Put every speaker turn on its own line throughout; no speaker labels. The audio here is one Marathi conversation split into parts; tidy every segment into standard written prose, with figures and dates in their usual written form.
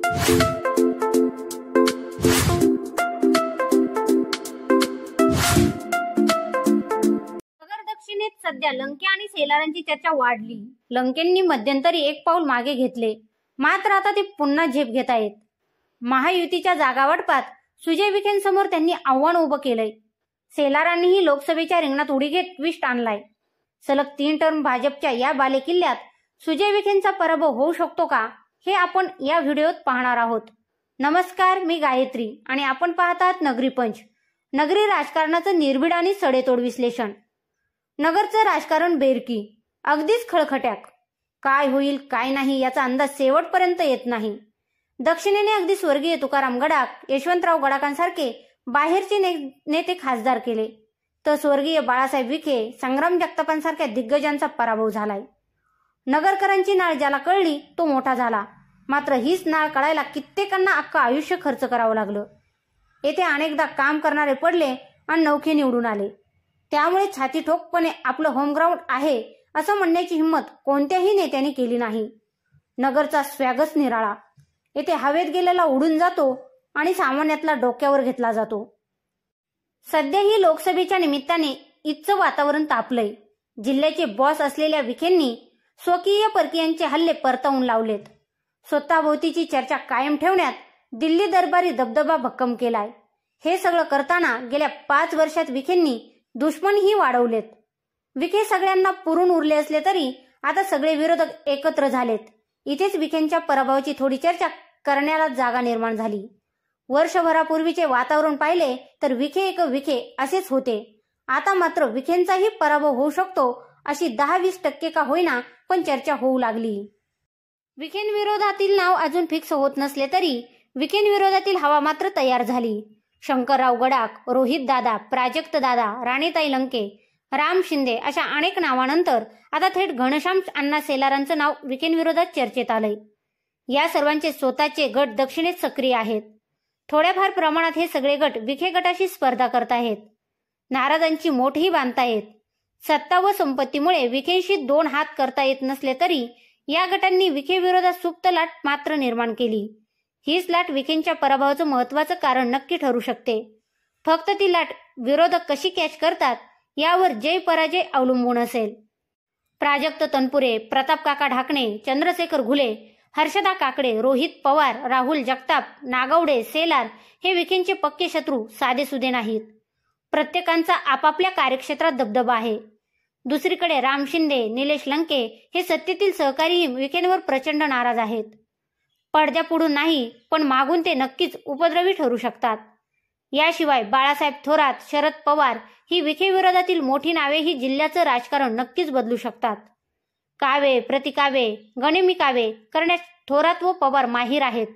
दक्षिणेत सध्या लंके आणि सेलारांची चर्चा वाढली। लंकेंनी मध्यंतरी एक पाऊल मागे घेतले, मात्र आता ते पुन्हा झेप घेत आहेत। महायुतीच्या जागावाटपात सुजय विखेंसमोर त्यांनी आव्हान उभं केलंय। सेलारांनीही लोकसभेच्या रिंगणात उडी घेत ट्विस्ट आणलाय। सलग 3 टर्म भाजपच्या या बालेकिल्ल्यात सुजय विखेंचा पराभव होऊ शकतो का, हे आपण या व्हिडिओत पाहणार आहोत। नमस्कार, मी गायत्री आणि आपण पाहतात नगरी पंच। नगरी राजकारणाचं निर्भीड आणि सडेतोड विश्लेषण। नगरचं राजकारण बेरकी, अगदीच खळखट्याक। काय होईल काय नाही याचा अंदाज शेवटपर्यंत येत नाही। दक्षिणेने अगदी स्वर्गीय तुकाराम गडाख, यशवंतराव गडाखांसारखे बाहेरचे नेते खासदार केले, तर स्वर्गीय बाळासाहेब विखे, संग्राम जगतापांसारख्या दिग्गजांचा पराभव झालाय। नगरकरांची नाळ ज्याला कळली तो मोठा झाला, मात्र हीच नाळ कळायला कित्येकांना अख्खं आयुष्य खर्च करावं लागलं। येथे अनेकदा काम करणारे पडले आणि नौखे निवडून आले, त्यामुळे छाती ठोकपणे आपलं होमग्राऊंड आहे असं म्हणण्याची हिंमत कोणत्याही नेत्याने केली नाही। नगरचा स्वॅगच निराळा, येथे हवेत गेलेला उडून जातो आणि सामान्यातला डोक्यावर घेतला जातो। सध्या ही लोकसभेच्या निमित्ताने इतकं वातावरण तापलंय। जिल्ह्याचे बॉस असलेल्या विखेंनी स्वकीय परकीयांचे हल्ले परतवून लावलेत। स्वतःभोवतीची चर्चा कायम ठेवण्यात दिल्ली दरबारी दबदबा भक्कम केलाय। हे सगळं करताना गेल्या 5 वर्षात विखेंनी दुश्मनही वाढवलेत। विखे सगळ्यांना पुरून उरले असले तरी आता सगळे विरोधक एकत्र झालेत। इथेच विखेंच्या पराभवाची थोडी चर्चा करण्याला जागा निर्माण झाली। वर्षभरापूर्वीचे वातावरण पाहिले तर विखे एक विखे असेच होते। आता मात्र विखेंचाही पराभव होऊ शकतो अशी 10-20% का होईना पण चर्चा होऊ लागली। विखेंविरोधातील नाव अजून फिक्स होत नसले तरी विखेंविरोधातील हवा मात्र तयार झाली। शंकरराव गडाख, रोहित दादा, प्राजक्त दादा, राणीताई लंके, राम शिंदे अशा अनेक नावानंतर आता थेट घनश्याम अण्णा सेलारांचं नाव विखेंविरोधात चर्चेत आलंय। या सर्वांचे स्वतःचे गट दक्षिणेत सक्रिय आहेत। थोड्याफार प्रमाणात हे सगळे गट विखे गटाशी स्पर्धा करतायत, नाराजांची मोठही बांधतायत। सत्ता व संपत्तीमुळे विखेंशी 2 हात करता येत नसले तरी या गटांनी विखे विरोधात सुप्त लाट मात्र निर्माण केली। हीच लाट विखेंच्या पराभवाचं महत्वाचं कारण नक्की ठरू शकते। फक्त ती लाट विरोधक कशी कॅच करतात यावर जय पराजय अवलंबून असेल। प्राजक्त तनपुरे, प्रताप काका ढाकणे, चंद्रशेखर घुले, हर्षदा काकडे, रोहित पवार, राहुल जगताप, नागवडे, सेलार हे विखेंचे पक्के शत्रू साधेसुधे नाहीत। प्रत्येकांचा आपापल्या कार्यक्षेत्रात दबदबा आहे। दुसरीकडे राम शिंदे, निलेश लंके हे सत्तेतील सहकारीही विखेंवर प्रचंड नाराज आहेत। पडद्यापुढून नाही पण मागून ते नक्कीच उपद्रवी ठरू शकतात। याशिवाय बाळासाहेब थोरात, शरद पवार ही विखे विरोधातील मोठी नावे ही जिल्ह्याचं राजकारण नक्कीच बदलू शकतात। कावे प्रतिकावे गणेमिकावे करण्यास थोरात व पवार माहीर आहेत।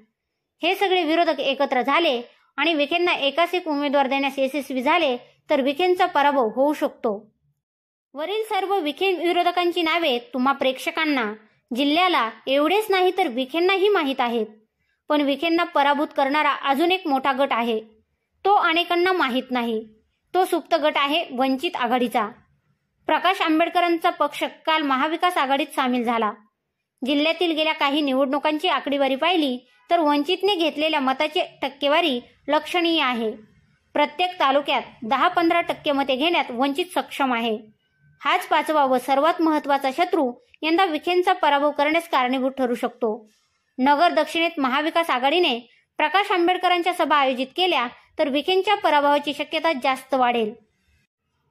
हे सगळे विरोधक एकत्र झाले आणि विखेंना एकास एक उमेदवार देण्यास यशस्वी झाले तर विखेंचा पराभव होऊ शकतो। वरील सर्व विखे विरोधकांची नावे तुम्हा प्रेक्षकांना, जिल्ह्याला एवढेच नाही तर विखेंनाही माहीत आहेत। पण विखेंना पराभूत करणारा अजून एक मोठा गट आहे, तो अनेकांना माहीत नाही। तो सुप्त गट आहे वंचित आघाडीचा। प्रकाश आंबेडकरांचा पक्ष काल महाविकास आघाडीत सामील झाला। जिल्ह्यातील गेल्या काही निवडणुकांची आकडेवारी पाहिली तर वंचितने घेतलेल्या मताची टक्केवारी लक्षणीय आहे। प्रत्येक तालुक्यात 10-15% मते घेण्यात वंचित सक्षम आहे। हाच 5वा व सर्वात महत्वाचा शत्रू यंदा विखेंचा पराभव करण्यास कारणीभूत ठरू शकतो। नगर दक्षिणेत महाविकास आघाडीने प्रकाश आंबेडकरांच्या सभा आयोजित केल्या तर विखेंच्या पराभवाची शक्यता जास्त वाढेल।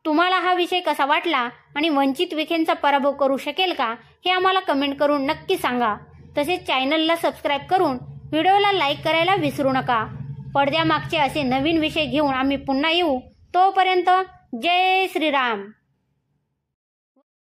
तुम्हाला हा विषय कसा वाटला आणि वंचित विखेंचा पराभव करू शकेल का हे आम्हाला कमेंट करून नक्की सांगा। तसेच चॅनलला सबस्क्राईब करून व्हिडिओला लाईक करायला विसरू नका। पडद्यामागचे असे नवीन विषय घेऊन आम्ही पुन्हा येऊ, तोपर्यंत जय श्रीराम।